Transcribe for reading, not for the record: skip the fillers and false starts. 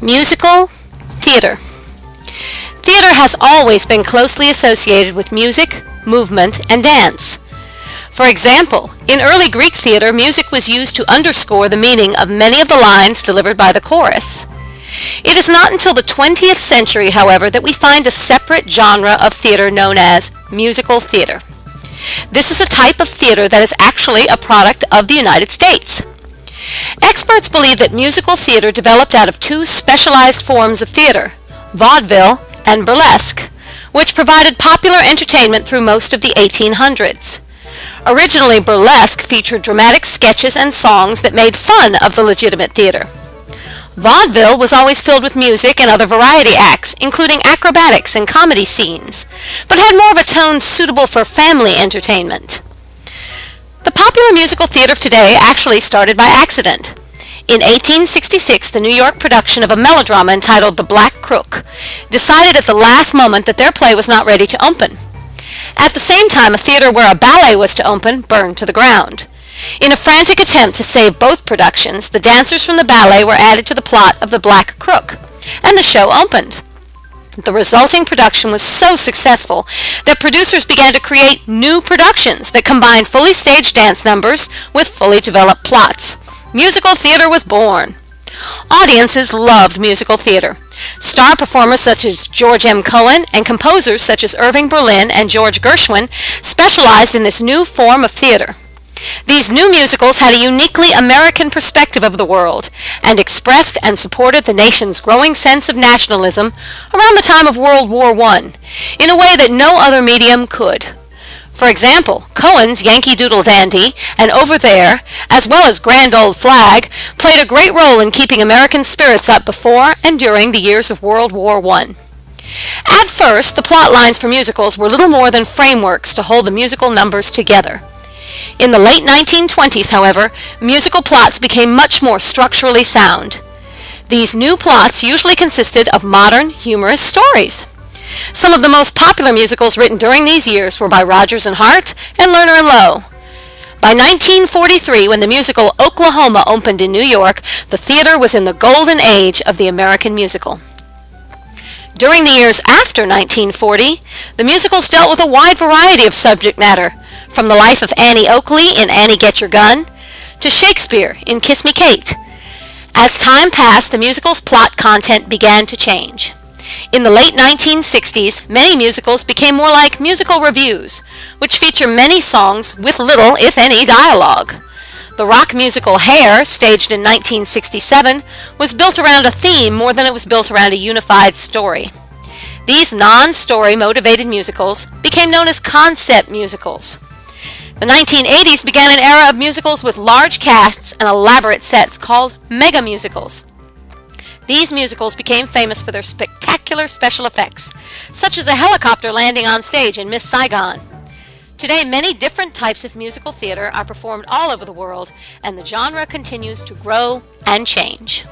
Musical theater. Theater has always been closely associated with music, movement, and dance. For example, in early Greek theater, music was used to underscore the meaning of many of the lines delivered by the chorus. It is not until the 20th century, however, that we find a separate genre of theater known as musical theater. This is a type of theater that is actually a product of the United States. Experts believe that musical theater developed out of two specialized forms of theater, vaudeville and burlesque, which provided popular entertainment through most of the 1800s. Originally, burlesque featured dramatic sketches and songs that made fun of the legitimate theater. Vaudeville was always filled with music and other variety acts, including acrobatics and comedy scenes, but had more of a tone suitable for family entertainment. The popular musical theater of today actually started by accident. In 1866, the New York production of a melodrama entitled The Black Crook decided at the last moment that their play was not ready to open. At the same time, a theater where a ballet was to open burned to the ground. In a frantic attempt to save both productions, the dancers from the ballet were added to the plot of The Black Crook, and the show opened. The resulting production was so successful that producers began to create new productions that combined fully staged dance numbers with fully developed plots. Musical theater was born. Audiences loved musical theater. Star performers such as George M. Cohan and composers such as Irving Berlin and George Gershwin specialized in this new form of theater. These new musicals had a uniquely American perspective of the world and expressed and supported the nation's growing sense of nationalism around the time of World War I in a way that no other medium could. For example, Cohen's Yankee Doodle Dandy and Over There, as well as Grand Old Flag, played a great role in keeping American spirits up before and during the years of World War I. At first, the plot lines for musicals were little more than frameworks to hold the musical numbers together. In the late 1920s, however, musical plots became much more structurally sound. These new plots usually consisted of modern, humorous stories. Some of the most popular musicals written during these years were by Rodgers and Hart and Lerner and Loewe. By 1943, when the musical Oklahoma opened in New York, the theater was in the golden age of the American musical. During the years after 1940, the musicals dealt with a wide variety of subject matter, from the life of Annie Oakley in Annie Get Your Gun to Shakespeare in Kiss Me Kate. As time passed, the musical's plot content began to change. In the late 1960s, many musicals became more like musical revues, which feature many songs with little, if any, dialogue. The rock musical Hair, staged in 1967, was built around a theme more than it was built around a unified story. These non-story motivated musicals became known as concept musicals. The 1980s began an era of musicals with large casts and elaborate sets called mega musicals. These musicals became famous for their spectacular special effects, such as a helicopter landing on stage in Miss Saigon. Today, many different types of musical theater are performed all over the world, and the genre continues to grow and change.